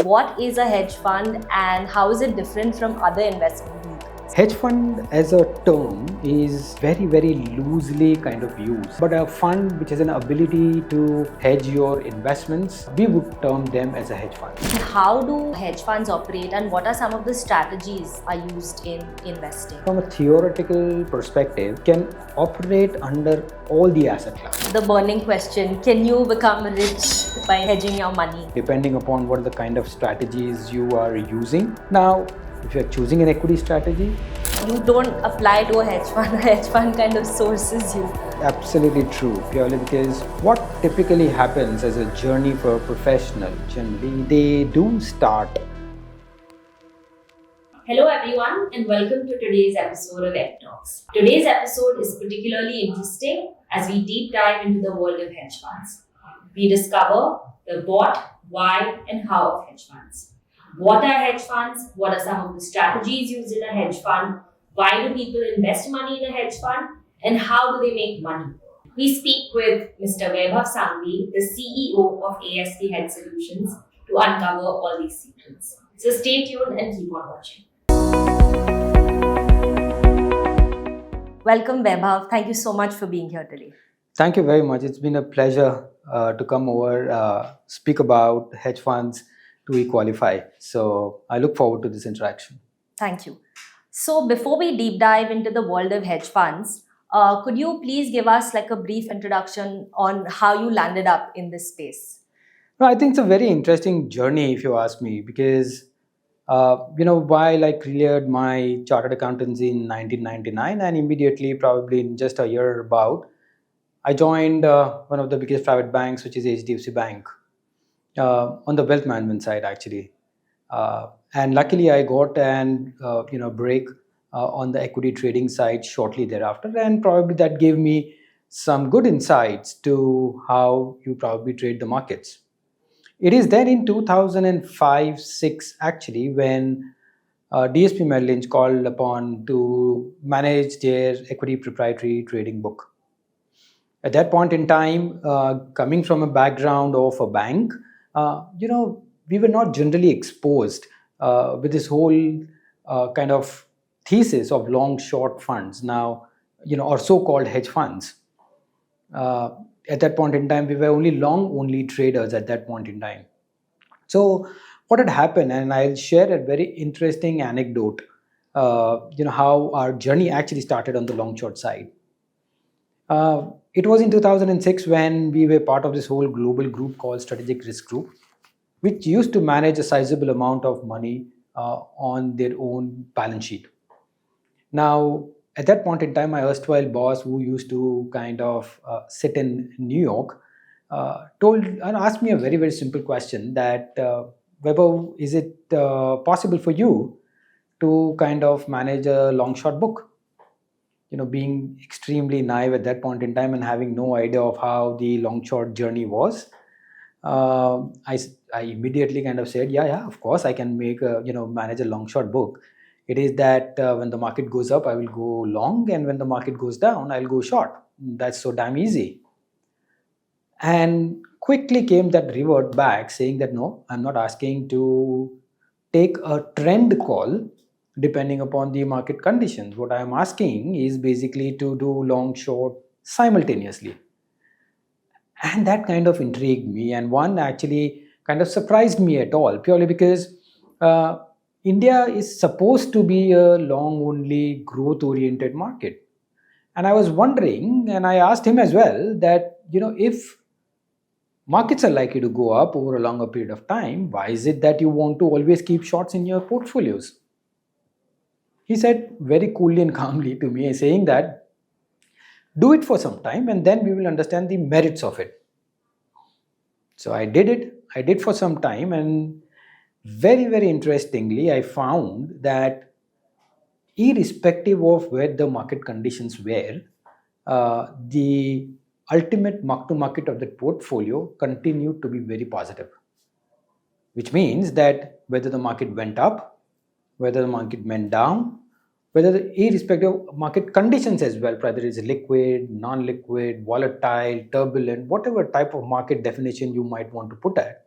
What is a hedge fund and how is it different from other investment vehicles? Hedge fund as a term is very, very loosely kind of used. But a fund which has an ability to hedge your investments, we would term them as a hedge fund. How do hedge funds operate and what are some of the strategies are used in investing? From a theoretical perspective, can operate under all the asset classes. The burning question, can you become rich by hedging your money? Depending upon what the kind of strategies you are using. Now, if you're choosing an equity strategy, you don't apply to a hedge fund. A hedge fund kind of sources you. Absolutely true, purely because what typically happens as a journey for a professional, generally, they do start. Hello everyone and welcome to today's episode of Eqtalks. Today's episode is particularly interesting as we deep dive into the world of hedge funds. We discover the what, why and how of hedge funds. What are hedge funds? What are some of the strategies used in a hedge fund? Why do people invest money in a hedge fund? And how do they make money? We speak with Mr. Vaibhav Sanghvi, the CEO of ASK Hedge Solutions, to uncover all these secrets. So stay tuned and keep on watching. Welcome, Vaibhav. Thank you so much for being here today. Thank you very much. It's been a pleasure to come over, speak about hedge funds to e-qualify. So I look forward to this interaction. Thank you. So before we deep dive into the world of hedge funds, could you please give us like a brief introduction on how you landed up in this space? No, I think it's a very interesting journey if you ask me, because while I cleared my chartered accountancy in 1999 and immediately, probably in just a year about, I joined one of the biggest private banks, which is HDFC Bank, on the wealth management side actually. And luckily I got an break on the equity trading side shortly thereafter, and probably that gave me some good insights to how you probably trade the markets. It is then in 2005-06 actually when DSP Merrill Lynch called upon to manage their equity proprietary trading book. At that point in time, coming from a background of a bank, we were not generally exposed with this whole kind of thesis of long short funds now, or so-called hedge funds. At that point in time, we were only long-only traders at that point in time. So what had happened, and I'll share a very interesting anecdote, how our journey actually started on the long-short side. It was in 2006 when we were part of this whole global group called Strategic Risk Group, which used to manage a sizable amount of money on their own balance sheet. Now, at that point in time, my erstwhile boss, who used to kind of sit in New York, asked me a very, very simple question that, Vaibhav, is it possible for you to kind of manage a long short book? Being extremely naive at that point in time and having no idea of how the long short journey was, I immediately kind of said, yeah, of course I can manage a long short book. It is that when the market goes up, I will go long, and when the market goes down, I'll go short. That's so damn easy. And quickly came that revert back saying that no, I'm not asking to take a trend call depending upon the market conditions. What I'm asking is basically to do long short simultaneously. And that kind of intrigued me, and one actually kind of surprised me at all, purely because India is supposed to be a long-only growth-oriented market. And I was wondering, and I asked him as well, that if markets are likely to go up over a longer period of time, why is it that you want to always keep shorts in your portfolios? He said very coolly and calmly to me, saying that do it for some time and then we will understand the merits of it. So I did it. I did for some time, and very, very interestingly, I found that irrespective of where the market conditions were, the ultimate mark-to-market of the portfolio continued to be very positive. Which means that whether the market went up, whether the market went down, irrespective of market conditions as well, whether it's liquid, non-liquid, volatile, turbulent, whatever type of market definition you might want to put at,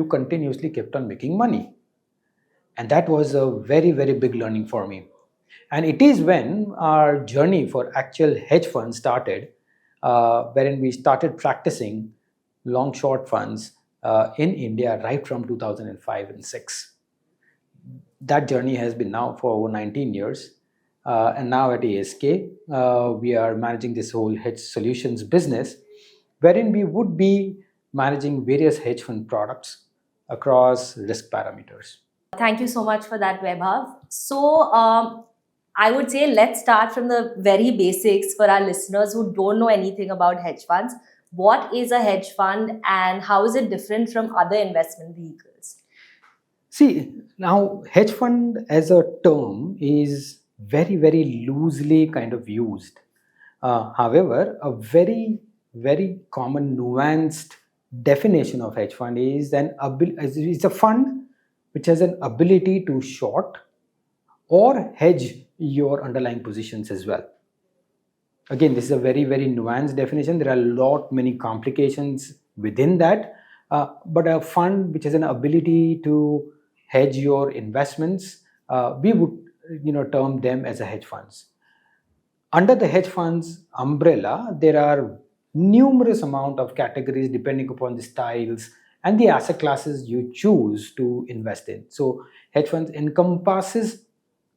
you continuously kept on making money. And that was a very, very big learning for me. And it is when our journey for actual hedge funds started, wherein we started practicing long short funds in India right from 2005 and 6. That journey has been now for over 19 years. And now at ASK, we are managing this whole hedge solutions business, wherein we would be managing various hedge fund products across risk parameters. Thank you so much for that, Vaibhav. So, I would say let's start from the very basics for our listeners who don't know anything about hedge funds. What is a hedge fund and how is it different from other investment vehicles? See, now hedge fund as a term is very, very loosely kind of used. However, a very, very common nuanced definition of hedge fund is it's a fund which has an ability to short or hedge your underlying positions as well. Again, this is a very, very nuanced definition. There are many complications within that. But a fund which has an ability to hedge your investments, we would term them as a hedge funds. Under the hedge funds umbrella, there are numerous amount of categories depending upon the styles and the asset classes you choose to invest in. So hedge funds encompasses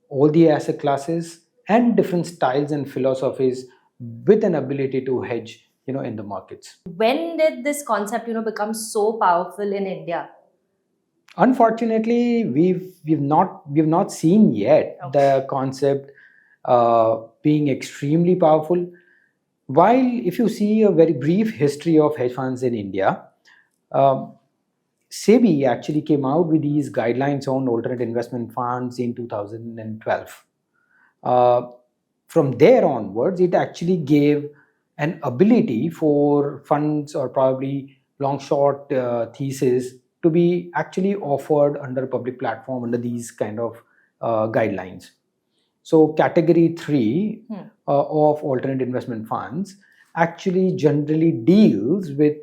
all the asset classes and different styles and philosophies with an ability to hedge in the markets. When did this concept become so powerful in India? Unfortunately, we've not seen yet the concept being extremely powerful. While if you see a very brief history of hedge funds in India, SEBI actually came out with these guidelines on alternate investment funds in 2012. From there onwards, it actually gave an ability for funds or probably long short thesis to be actually offered under a public platform under these kind of guidelines. So category 3 of alternate investment funds actually generally deals with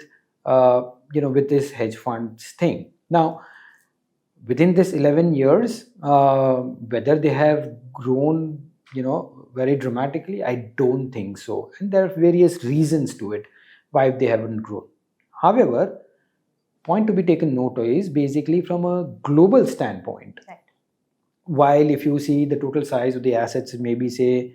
with this hedge funds thing. Now, within this 11 years, whether they have grown very dramatically, I don't think so, and there are various reasons to it why they haven't grown. However, point to be taken note of is basically from a global standpoint. Right. While if you see the total size of the assets, maybe say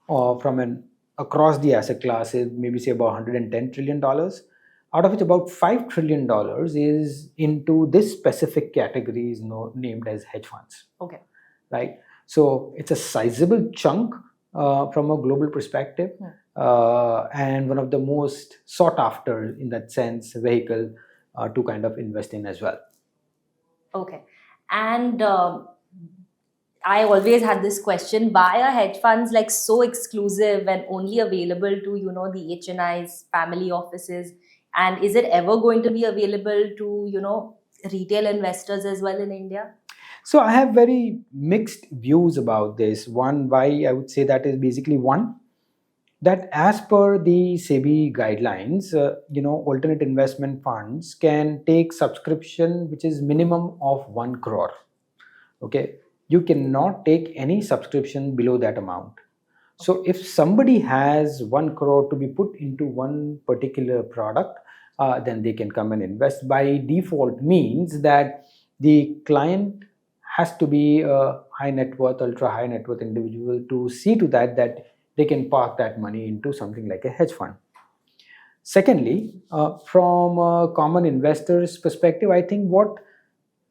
across the asset classes, maybe say about $110 trillion, out of which about $5 trillion is into this specific category is named as hedge funds. Okay. Right. So it's a sizable chunk from a global perspective, and one of the most sought after in that sense vehicle to kind of invest in as well. Okay. And I always had this question, why are hedge funds like so exclusive and only available to, the HNIs, family offices? And is it ever going to be available to, retail investors as well in India? So I have very mixed views about this. One, why I would say that is basically one, that as per the SEBI guidelines, alternate investment funds can take subscription which is minimum of 1 crore. Okay, you cannot take any subscription below that amount. So if somebody has 1 crore to be put into one particular product, then they can come and invest. By default means that the client has to be a high net worth, ultra high net worth individual to see to that they can park that money into something like a hedge fund. Secondly, from a common investor's perspective, I think what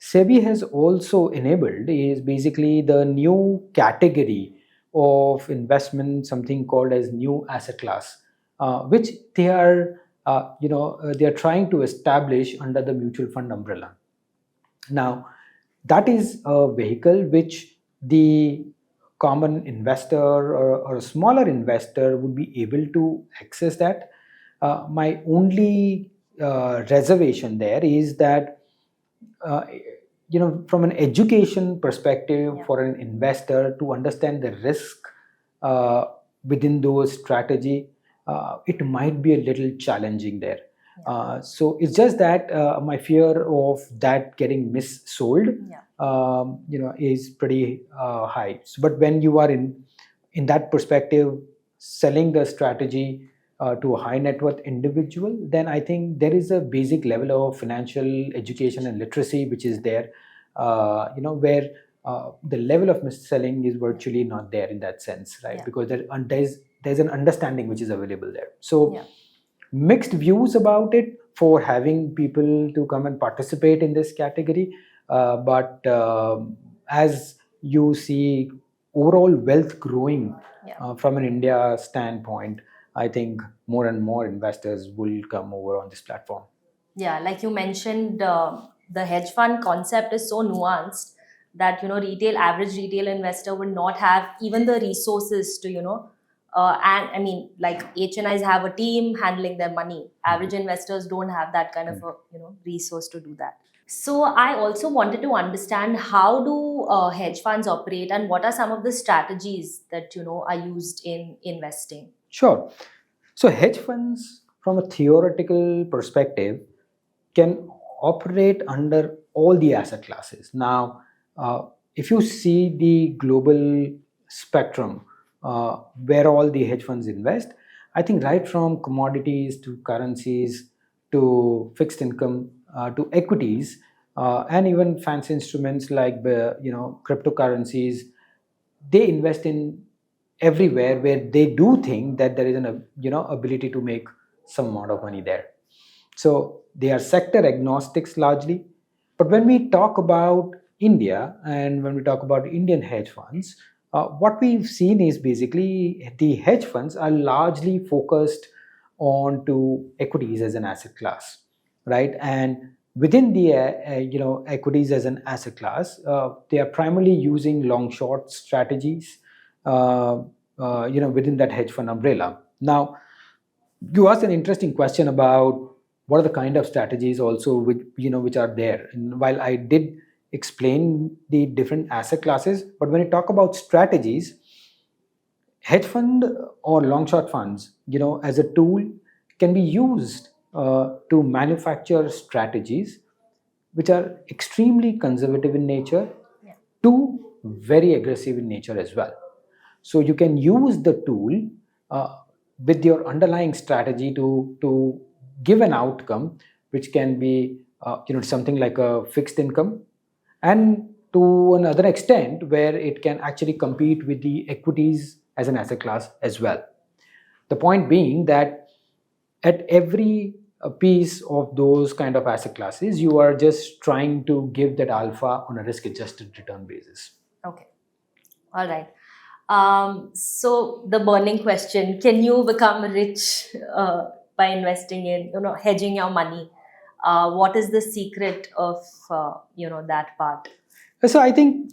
SEBI has also enabled is basically the new category of investment, something called as new asset class, which they are trying to establish under the mutual fund umbrella. Now, that is a vehicle which the common investor or a smaller investor would be able to access that. My only reservation there is that from an education perspective for an investor to understand the risk within those strategy, it might be a little challenging there. So it's just that my fear of that getting missold, is pretty high. But when you are in that perspective, selling the strategy to a high net worth individual, then I think there is a basic level of financial education and literacy which is there, where the level of mis-selling is virtually not there in that sense, right? Because there's an understanding which is available there. So mixed views about it for having people to come and participate in this category, but as you see overall wealth growing from an India standpoint, I think more and more investors will come over on this platform. Yeah, like you mentioned, the hedge fund concept is so nuanced that average retail investor would not have even the resources to and I mean, like HNIs have a team handling their money. Average investors don't have that kind of a resource to do that. So I also wanted to understand, how do hedge funds operate, and what are some of the strategies that are used in investing? Sure. So hedge funds, from a theoretical perspective, can operate under all the asset classes. Now, if you see the global spectrum where all the hedge funds invest, I think right from commodities to currencies to fixed income to equities and even fancy instruments like cryptocurrencies, they invest in everywhere where they do think that there is an ability to make some amount of money there. So they are sector agnostics largely. But when we talk about India and when we talk about Indian hedge funds, what we've seen is basically the hedge funds are largely focused on to equities as an asset class, right? And within the equities as an asset class, they are primarily using long short strategies, within that hedge fund umbrella. Now, you asked an interesting question about what are the kind of strategies also which are there. And while I did explain the different asset classes, but when you talk about strategies, hedge fund or long short funds, as a tool, can be used to manufacture strategies which are extremely conservative in nature to very aggressive in nature as well. So you can use the tool with your underlying strategy to give an outcome which can be something like a fixed income, and to another extent where it can actually compete with the equities as an asset class as well. The point being that at every piece of those kind of asset classes, you are just trying to give that alpha on a risk adjusted return basis. Okay. All right. So the burning question: can you become rich by investing in, hedging your money? What is the secret of that part? So I think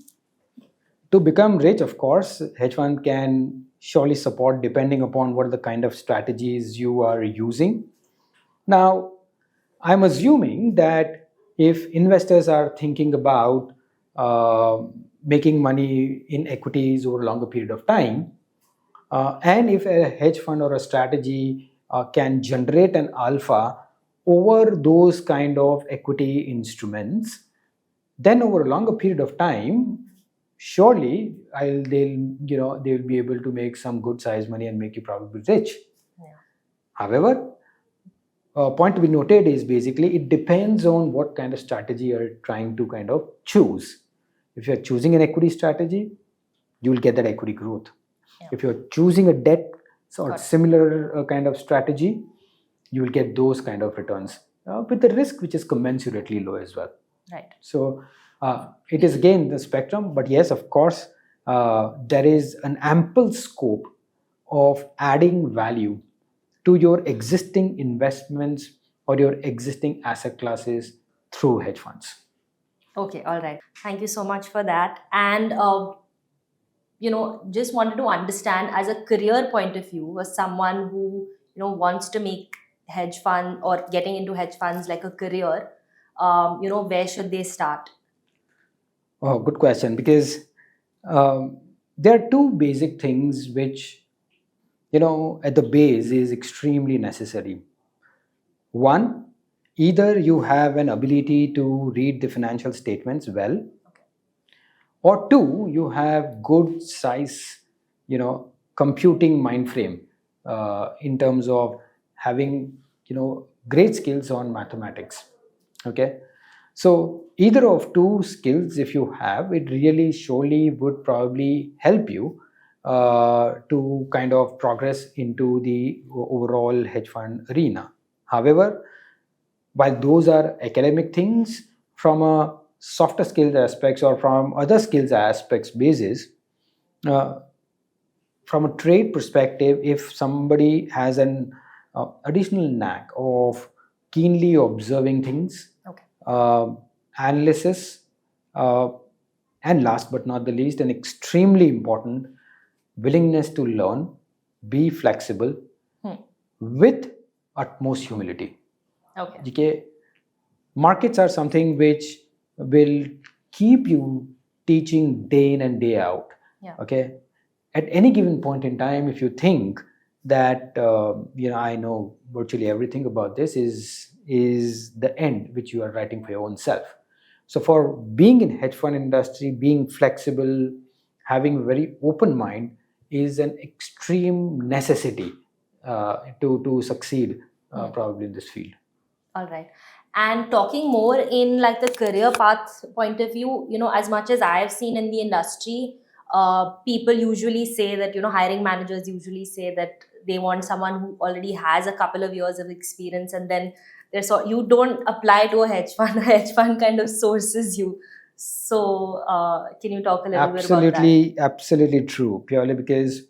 to become rich, of course, hedge fund can surely support depending upon what the kind of strategies you are using. Now, I'm assuming that if investors are thinking about making money in equities over a longer period of time, and if a hedge fund or a strategy can generate an alpha over those kind of equity instruments, then over a longer period of time, surely they'll be able to make some good size money and make you probably rich. However, point to be noted is basically it depends on what kind of strategy you're trying to kind of choose. If you're choosing an equity strategy, you will get that equity growth. If you're choosing a debt or similar kind of strategy, you will get those kind of returns with the risk which is commensurately low as well. Right. So it is again the spectrum, but yes, of course, there is an ample scope of adding value to your existing investments or your existing asset classes through hedge funds. Okay, all right. Thank you so much for that. And just wanted to understand, as a career point of view, as someone who wants to make hedge fund or getting into hedge funds like a career, where should they start? Oh, good question. Because there are two basic things which at the base is extremely necessary. One, either you have an ability to read the financial statements well, or two, you have good size, computing mind frame, in terms of having, great skills on mathematics. Okay, so either of two skills, if you have, it really surely would probably help you to kind of progress into the overall hedge fund arena. However, while those are academic things, from a softer skills aspects or from other skills aspects basis, uh, from a trade perspective, if somebody has an additional knack of keenly observing things, Okay. analysis, uh, and last but not the least, an extremely important willingness to learn, be flexible, with utmost humility. Okay, markets are something which will keep you teaching day in and day out. Yeah. Okay, at any given point in time, if you think that I know virtually everything about this, is the end which you are writing for your own self. So for being in hedge fund industry, being flexible, having a very open mind is an extreme necessity to succeed probably in this field. All right. And talking more in like the career path point of view, as much as I have seen in the industry, people usually say that, hiring managers usually say that they want someone who already has a couple of years of experience, and then you don't apply to a hedge fund. A hedge fund kind of sources you. So, can you talk a little bit about that? Absolutely true. Purely because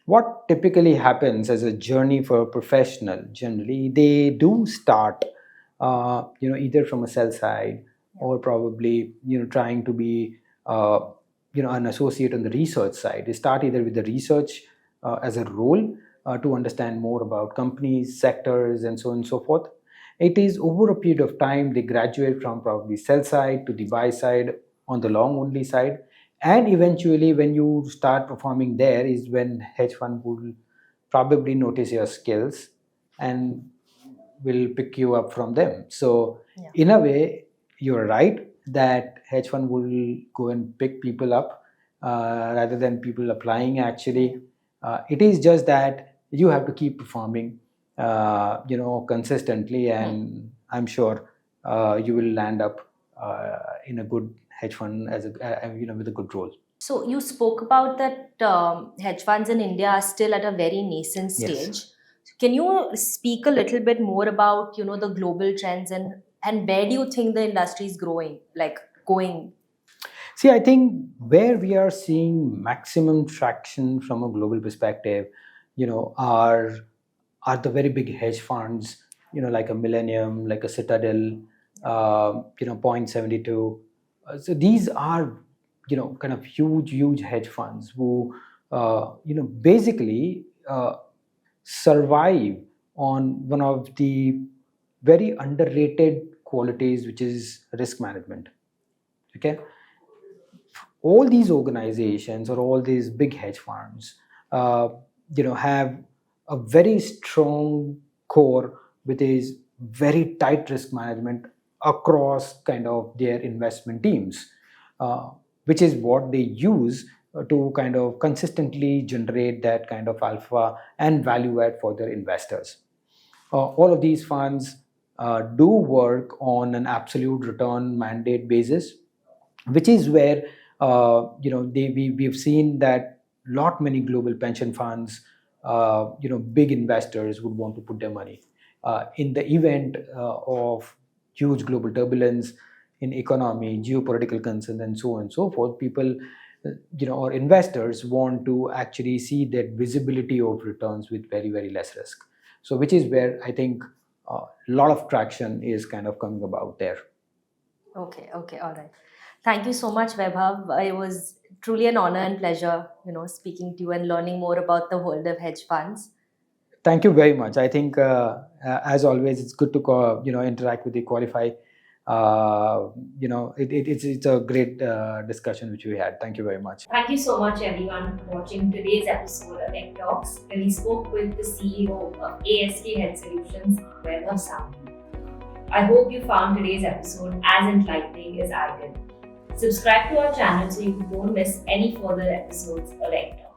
what typically happens as a journey for a professional, generally they do start either from a sell side, or probably trying to be an associate on the research side. They start either with the research as a role, to understand more about companies, sectors, and so on and so forth. It is over a period of time they graduate from probably sell side to the buy side on the long only side, and eventually when you start performing there is when hedge fund will probably notice your skills and will pick you up from them. So in a way, you're right that hedge fund will go and pick people up rather than people applying. Actually, it is just that you have to keep performing consistently, and I'm sure you will land up in a good hedge fund as with a good role. So you spoke about that hedge funds in India are still at a very nascent stage. Yes. Can you speak a little bit more about the global trends, and where do you think the industry is growing, like going? See, I think where we are seeing maximum traction from a global perspective, are the very big hedge funds, like a Millennium, like a Citadel, Point 72. So these are, kind of huge hedge funds who, basically survive on one of the very underrated qualities, which is risk management. Okay, all these organizations or all these big hedge funds, have a very strong core with is very tight risk management across kind of their investment teams, which is what they use to kind of consistently generate that kind of alpha and value add for their investors. All of these funds do work on an absolute return mandate basis, which is where we've seen that lot many global pension funds, big investors would want to put their money in the event of huge global turbulence in economy, geopolitical concerns, and so on and so forth. People, or investors want to actually see that visibility of returns with very less risk. So which is where I think a lot of traction is kind of coming about there. Okay, all right. Thank you so much, Vaibhav. It was truly an honor and pleasure, speaking to you and learning more about the world of hedge funds. Thank you very much. I think, as always, it's good to interact with the qualified it's a great discussion which we had. Thank you very much. Thank you so much, everyone, for watching today's episode of Eqtalks, where we spoke with the CEO of ASK Hedge Solutions, Vaibhav Sanghvi. I hope you found today's episode as enlightening as I did. Subscribe to our channel so you don't miss any further episodes of Eqtalks.